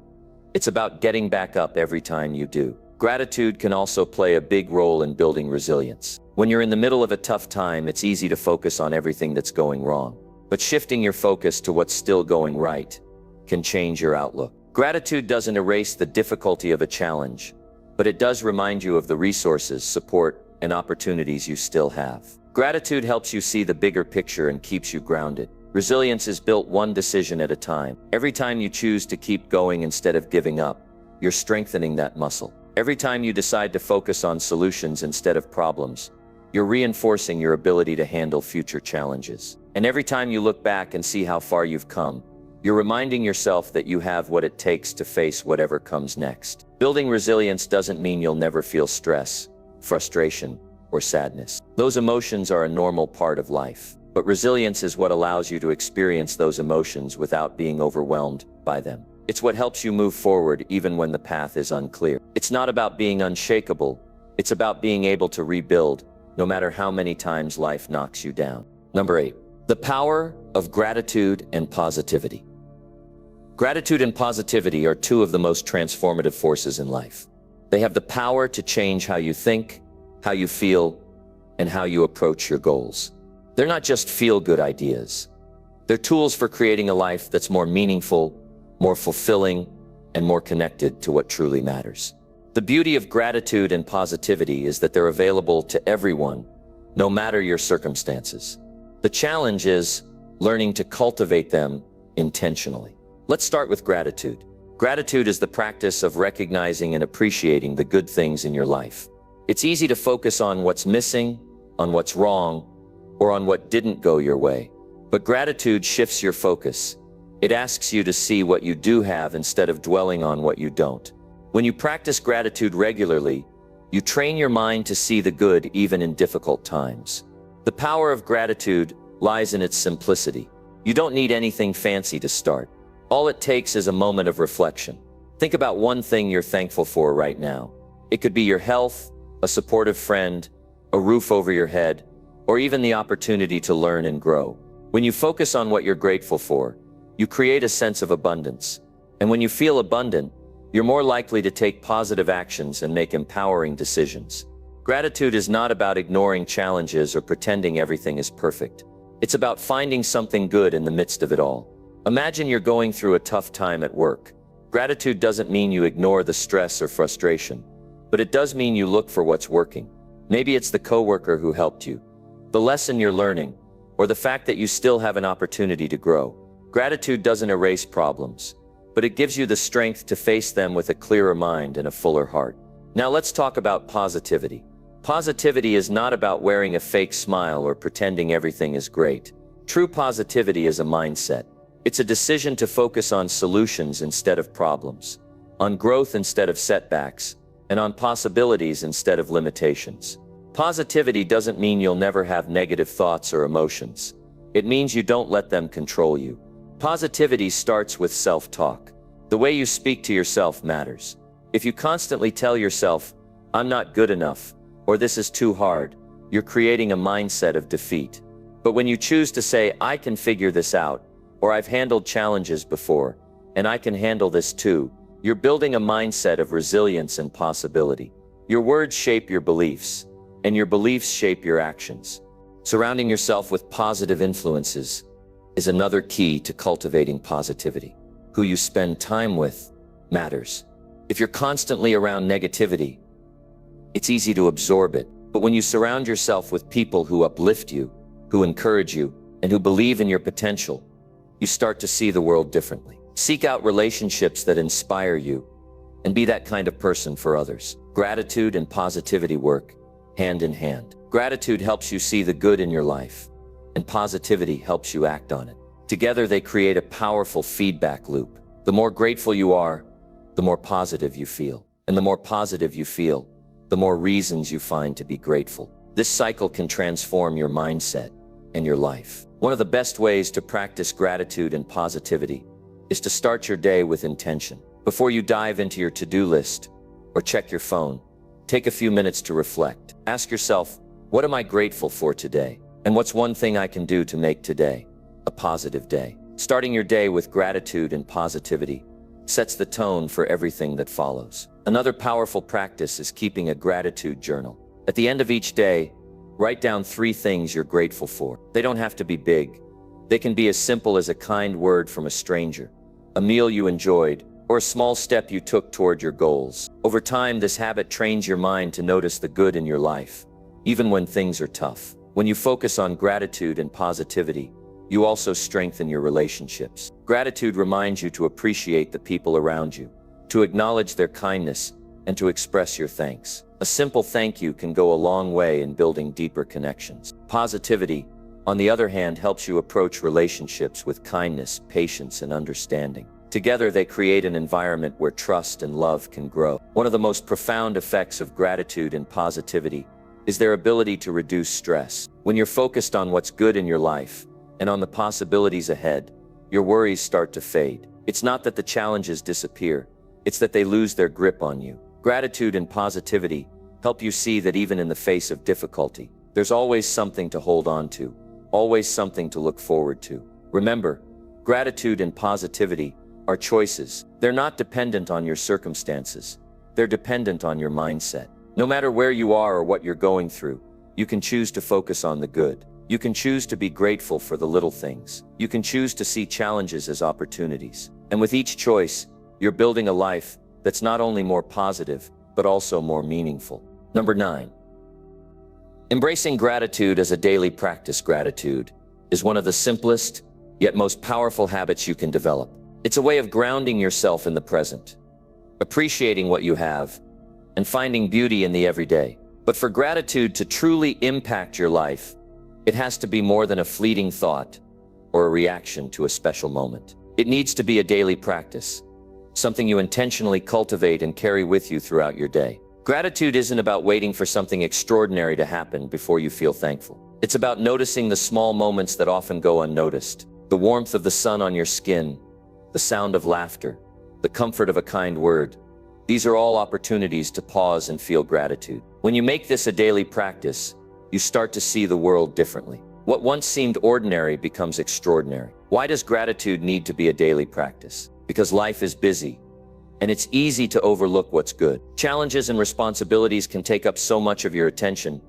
It's about getting back up every time you do. Gratitude can also play a big role in building resilience. When you're in the middle of a tough time, it's easy to focus on everything that's going wrong. But shifting your focus to what's still going right can change your outlook. Gratitude doesn't erase the difficulty of a challenge, but it does remind you of the resources, support, and opportunities you still have. Gratitude helps you see the bigger picture and keeps you grounded. Resilience is built one decision at a time. Every time you choose to keep going instead of giving up, you're strengthening that muscle. Every time you decide to focus on solutions instead of problems, you're reinforcing your ability to handle future challenges. And every time you look back and see how far you've come, you're reminding yourself that you have what it takes to face whatever comes next. Building resilience doesn't mean you'll never feel stress, frustration, or sadness. Those emotions are a normal part of life, but resilience is what allows you to experience those emotions without being overwhelmed by them. It's what helps you move forward even when the path is unclear. It's not about being unshakable, it's about being able to rebuild no matter how many times life knocks you down. Number 8, the power of gratitude and positivity. Gratitude and positivity are two of the most transformative forces in life. They have the power to change how you think, how you feel, and how you approach your goals. They're not just feel-good ideas. They're tools for creating a life that's more meaningful, more fulfilling, and more connected to what truly matters. The beauty of gratitude and positivity is that they're available to everyone, no matter your circumstances. The challenge is learning to cultivate them intentionally. Let's start with gratitude. Gratitude is the practice of recognizing and appreciating the good things in your life. It's easy to focus on what's missing, on what's wrong, or on what didn't go your way. But gratitude shifts your focus. It asks you to see what you do have instead of dwelling on what you don't. When you practice gratitude regularly, you train your mind to see the good even in difficult times. The power of gratitude lies in its simplicity. You don't need anything fancy to start. All it takes is a moment of reflection. Think about one thing you're thankful for right now. It could be your health, a supportive friend, a roof over your head, or even the opportunity to learn and grow. When you focus on what you're grateful for, you create a sense of abundance. And when you feel abundant, you're more likely to take positive actions and make empowering decisions. Gratitude is not about ignoring challenges or pretending everything is perfect. It's about finding something good in the midst of it all. Imagine you're going through a tough time at work. Gratitude doesn't mean you ignore the stress or frustration, but it does mean you look for what's working. Maybe it's the coworker who helped you, the lesson you're learning, or the fact that you still have an opportunity to grow. Gratitude doesn't erase problems, but it gives you the strength to face them with a clearer mind and a fuller heart. Now let's talk about positivity. Positivity is not about wearing a fake smile or pretending everything is great. True positivity is a mindset. It's a decision to focus on solutions instead of problems, on growth instead of setbacks, and on possibilities instead of limitations. Positivity doesn't mean you'll never have negative thoughts or emotions. It means you don't let them control you. Positivity starts with self-talk. The way you speak to yourself matters. If you constantly tell yourself, "I'm not good enough," or "this is too hard," you're creating a mindset of defeat. But when you choose to say, "I can figure this out," or "I've handled challenges before, and I can handle this too," you're building a mindset of resilience and possibility. Your words shape your beliefs, and your beliefs shape your actions. Surrounding yourself with positive influences is another key to cultivating positivity. Who you spend time with matters. If you're constantly around negativity, it's easy to absorb it. But when you surround yourself with people who uplift you, who encourage you, and who believe in your potential, you start to see the world differently. Seek out relationships that inspire you, and be that kind of person for others. Gratitude and positivity work hand in hand. Gratitude helps you see the good in your life, and positivity helps you act on it. Together they create a powerful feedback loop. The more grateful you are, the more positive you feel. And the more positive you feel, the more reasons you find to be grateful. This cycle can transform your mindset and your life. One of the best ways to practice gratitude and positivity is to start your day with intention. Before you dive into your to-do list or check your phone, take a few minutes to reflect. Ask yourself, what am I grateful for today? And what's one thing I can do to make today a positive day? Starting your day with gratitude and positivity sets the tone for everything that follows. Another powerful practice is keeping a gratitude journal. At the end of each day, write down 3 things you're grateful for. They don't have to be big. They can be as simple as a kind word from a stranger, a meal you enjoyed, or a small step you took toward your goals. Over time, this habit trains your mind to notice the good in your life, even when things are tough. When you focus on gratitude and positivity, you also strengthen your relationships. Gratitude reminds you to appreciate the people around you, to acknowledge their kindness, and to express your thanks. A simple thank you can go a long way in building deeper connections. Positivity, on the other hand, helps you approach relationships with kindness, patience, and understanding. Together, they create an environment where trust and love can grow. One of the most profound effects of gratitude and positivity is their ability to reduce stress. When you're focused on what's good in your life and on the possibilities ahead, your worries start to fade. It's not that the challenges disappear, it's that they lose their grip on you. Gratitude and positivity help you see that even in the face of difficulty, there's always something to hold on to, always something to look forward to. Remember, gratitude and positivity are choices. They're not dependent on your circumstances. They're dependent on your mindset. No matter where you are or what you're going through, you can choose to focus on the good. You can choose to be grateful for the little things. You can choose to see challenges as opportunities. And with each choice, you're building a life that's not only more positive, but also more meaningful. Number 9. Embracing gratitude as a daily practice. Gratitude is one of the simplest, yet most powerful habits you can develop. It's a way of grounding yourself in the present, appreciating what you have, and finding beauty in the everyday. But for gratitude to truly impact your life, it has to be more than a fleeting thought or a reaction to a special moment. It needs to be a daily practice, something you intentionally cultivate and carry with you throughout your day. Gratitude isn't about waiting for something extraordinary to happen before you feel thankful. It's about noticing the small moments that often go unnoticed. The warmth of the sun on your skin, the sound of laughter, the comfort of a kind word. These are all opportunities to pause and feel gratitude. When you make this a daily practice, you start to see the world differently. What once seemed ordinary becomes extraordinary. Why does gratitude need to be a daily practice? Because life is busy, and it's easy to overlook what's good. Challenges and responsibilities can take up so much of your attention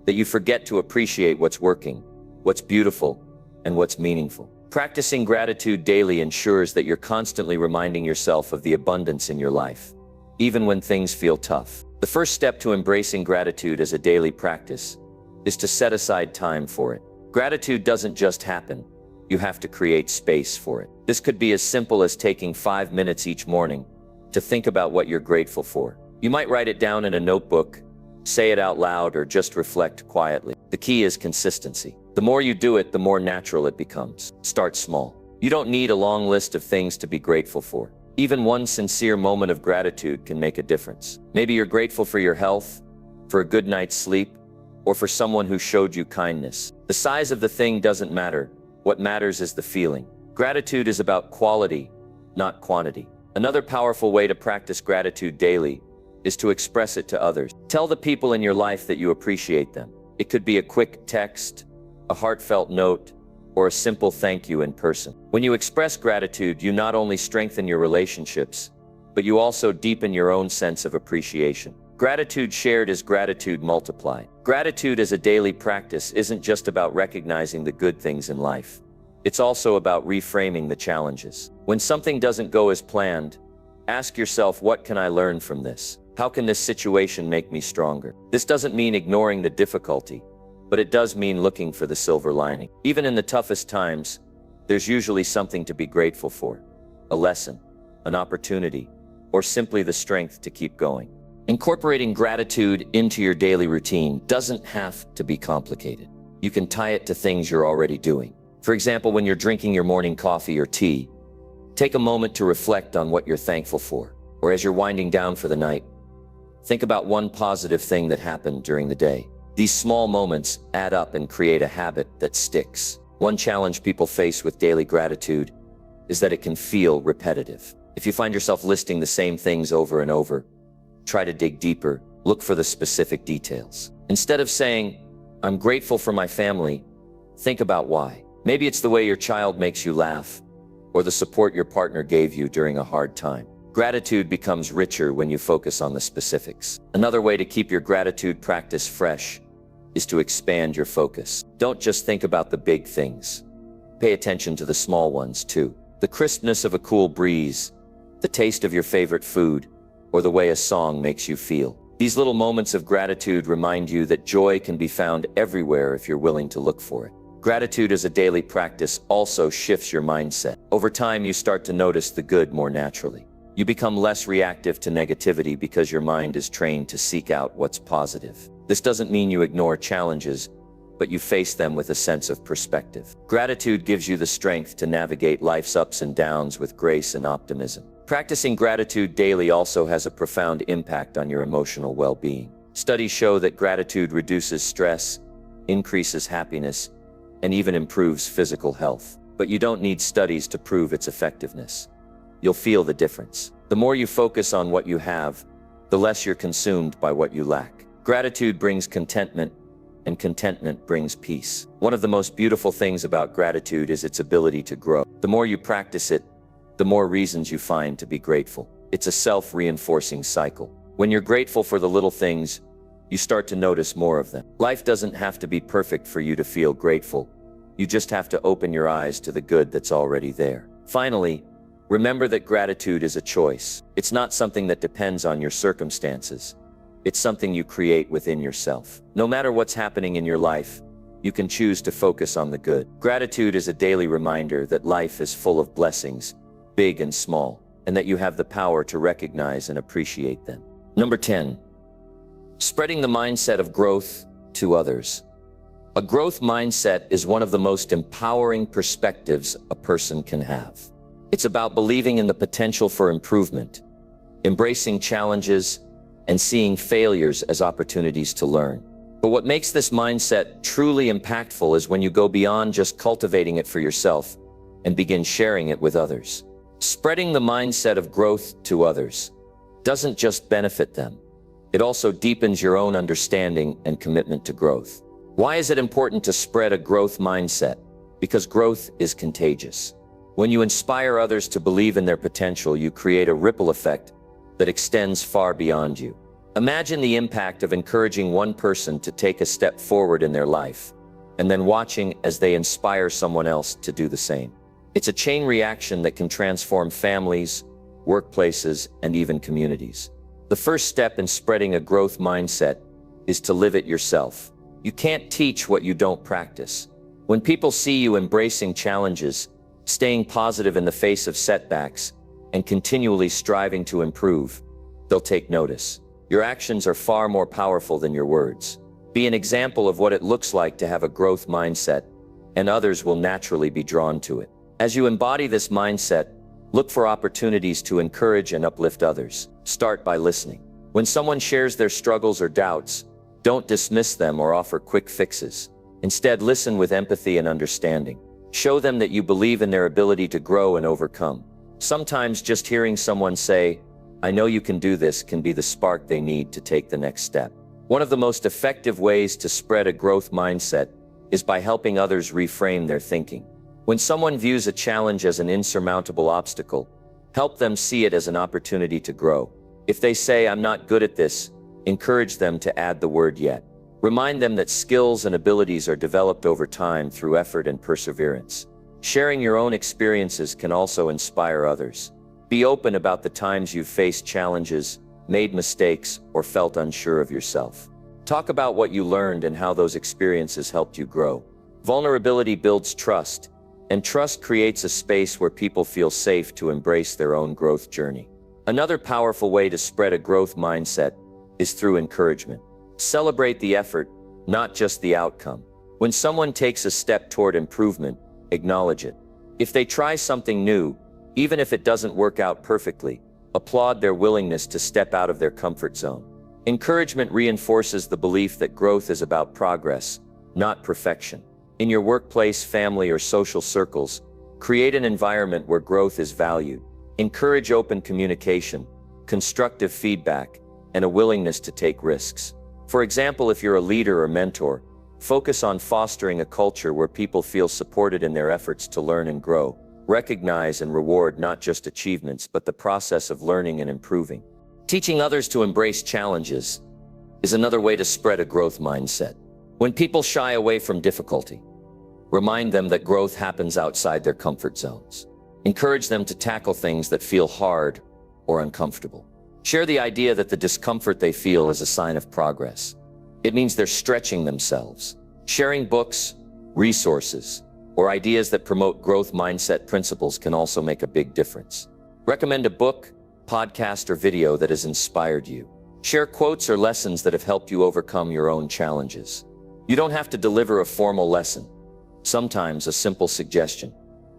that you forget to appreciate what's working, what's beautiful, and what's meaningful. Practicing gratitude daily ensures that you're constantly reminding yourself of the abundance in your life, even when things feel tough. The first step to embracing gratitude as a daily practice is to set aside time for it. Gratitude doesn't just happen. You have to create space for it. This could be as simple as taking 5 minutes each morning to think about what you're grateful for. You might write it down in a notebook, say it out loud, or just reflect quietly. The key is consistency. The more you do it, the more natural it becomes. Start small. You don't need a long list of things to be grateful for. Even one sincere moment of gratitude can make a difference. Maybe you're grateful for your health, for a good night's sleep, or for someone who showed you kindness. The size of the thing doesn't matter. What matters is the feeling. Gratitude is about quality, not quantity. Another powerful way to practice gratitude daily is to express it to others. Tell the people in your life that you appreciate them. It could be a quick text, a heartfelt note, or a simple thank you in person. When you express gratitude, you not only strengthen your relationships, but you also deepen your own sense of appreciation. Gratitude shared is gratitude multiplied. Gratitude as a daily practice isn't just about recognizing the good things in life. It's also about reframing the challenges. When something doesn't go as planned, ask yourself, what can I learn from this? How can this situation make me stronger? This doesn't mean ignoring the difficulty, but it does mean looking for the silver lining. Even in the toughest times, there's usually something to be grateful for. A lesson, an opportunity, or simply the strength to keep going. Incorporating gratitude into your daily routine doesn't have to be complicated. You can tie it to things you're already doing. For example, when you're drinking your morning coffee or tea, take a moment to reflect on what you're thankful for. Or as you're winding down for the night, think about one positive thing that happened during the day. These small moments add up and create a habit that sticks. One challenge people face with daily gratitude is that it can feel repetitive. If you find yourself listing the same things over and over, try to dig deeper, look for the specific details. Instead of saying, I'm grateful for my family, think about why. Maybe it's the way your child makes you laugh, or the support your partner gave you during a hard time. Gratitude becomes richer when you focus on the specifics. Another way to keep your gratitude practice fresh is to expand your focus. Don't just think about the big things. Pay attention to the small ones too. The crispness of a cool breeze, the taste of your favorite food, or the way a song makes you feel. These little moments of gratitude remind you that joy can be found everywhere if you're willing to look for it. Gratitude as a daily practice also shifts your mindset. Over time, you start to notice the good more naturally. You become less reactive to negativity because your mind is trained to seek out what's positive. This doesn't mean you ignore challenges, but you face them with a sense of perspective. Gratitude gives you the strength to navigate life's ups and downs with grace and optimism. Practicing gratitude daily also has a profound impact on your emotional well-being. Studies show that gratitude reduces stress, increases happiness, and even improves physical health. But you don't need studies to prove its effectiveness. You'll feel the difference. The more you focus on what you have, the less you're consumed by what you lack. Gratitude brings contentment, and contentment brings peace. One of the most beautiful things about gratitude is its ability to grow. The more you practice it, the more reasons you find to be grateful. It's a self-reinforcing cycle. When you're grateful for the little things, you start to notice more of them. Life doesn't have to be perfect for you to feel grateful. You just have to open your eyes to the good that's already there. Finally, remember that gratitude is a choice. It's not something that depends on your circumstances. It's something you create within yourself. No matter what's happening in your life, you can choose to focus on the good. Gratitude is a daily reminder that life is full of blessings, big and small, and that you have the power to recognize and appreciate them. Number 10. Spreading the mindset of growth to others. A growth mindset is one of the most empowering perspectives a person can have. It's about believing in the potential for improvement, embracing challenges, and seeing failures as opportunities to learn. But what makes this mindset truly impactful is when you go beyond just cultivating it for yourself and begin sharing it with others. Spreading the mindset of growth to others doesn't just benefit them. It also deepens your own understanding and commitment to growth. Why is it important to spread a growth mindset? Because growth is contagious. When you inspire others to believe in their potential, you create a ripple effect that extends far beyond you. Imagine the impact of encouraging one person to take a step forward in their life, and then watching as they inspire someone else to do the same. It's a chain reaction that can transform families, workplaces, and even communities. The first step in spreading a growth mindset is to live it yourself. You can't teach what you don't practice. When people see you embracing challenges, staying positive in the face of setbacks, and continually striving to improve, they'll take notice. Your actions are far more powerful than your words. Be an example of what it looks like to have a growth mindset, and others will naturally be drawn to it. As you embody this mindset, look for opportunities to encourage and uplift others. Start by listening. When someone shares their struggles or doubts, don't dismiss them or offer quick fixes. Instead, listen with empathy and understanding. Show them that you believe in their ability to grow and overcome. Sometimes just hearing someone say, "I know you can do this," can be the spark they need to take the next step. One of the most effective ways to spread a growth mindset is by helping others reframe their thinking. When someone views a challenge as an insurmountable obstacle, help them see it as an opportunity to grow. If they say, "I'm not good at this," encourage them to add the word "yet." Remind them that skills and abilities are developed over time through effort and perseverance. Sharing your own experiences can also inspire others. Be open about the times you've faced challenges, made mistakes, or felt unsure of yourself. Talk about what you learned and how those experiences helped you grow. Vulnerability builds trust, and trust creates a space where people feel safe to embrace their own growth journey. Another powerful way to spread a growth mindset is through encouragement. Celebrate the effort, not just the outcome. When someone takes a step toward improvement, acknowledge it. If they try something new, even if it doesn't work out perfectly, applaud their willingness to step out of their comfort zone. Encouragement reinforces the belief that growth is about progress, not perfection. In your workplace, family, or social circles, create an environment where growth is valued. Encourage open communication, constructive feedback, and a willingness to take risks. For example, if you're a leader or mentor, focus on fostering a culture where people feel supported in their efforts to learn and grow. Recognize and reward not just achievements, but the process of learning and improving. Teaching others to embrace challenges is another way to spread a growth mindset. When people shy away from difficulty, remind them that growth happens outside their comfort zones. Encourage them to tackle things that feel hard or uncomfortable. Share the idea that the discomfort they feel is a sign of progress. It means they're stretching themselves. Sharing books, resources, or ideas that promote growth mindset principles can also make a big difference. Recommend a book, podcast, or video that has inspired you. Share quotes or lessons that have helped you overcome your own challenges. You don't have to deliver a formal lesson. Sometimes a simple suggestion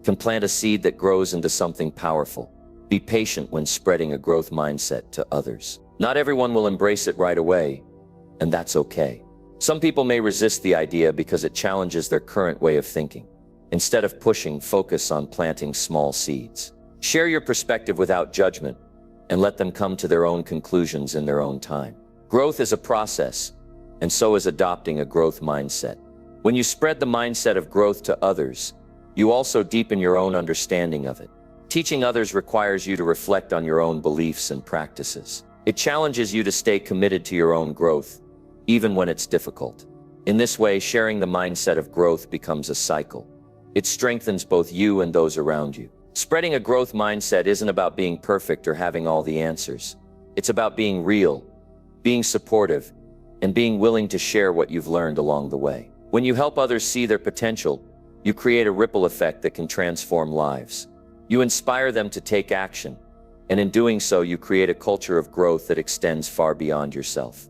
can plant a seed that grows into something powerful. Be patient when spreading a growth mindset to others. Not everyone will embrace it right away, and that's okay. Some people may resist the idea because it challenges their current way of thinking. Instead of pushing, focus on planting small seeds. Share your perspective without judgment, and let them come to their own conclusions in their own time. Growth is a process, and so is adopting a growth mindset. When you spread the mindset of growth to others, you also deepen your own understanding of it. Teaching others requires you to reflect on your own beliefs and practices. It challenges you to stay committed to your own growth, even when it's difficult. In this way, sharing the mindset of growth becomes a cycle. It strengthens both you and those around you. Spreading a growth mindset isn't about being perfect or having all the answers. It's about being real, being supportive, and being willing to share what you've learned along the way. When you help others see their potential, you create a ripple effect that can transform lives. You inspire them to take action, and in doing so, you create a culture of growth that extends far beyond yourself.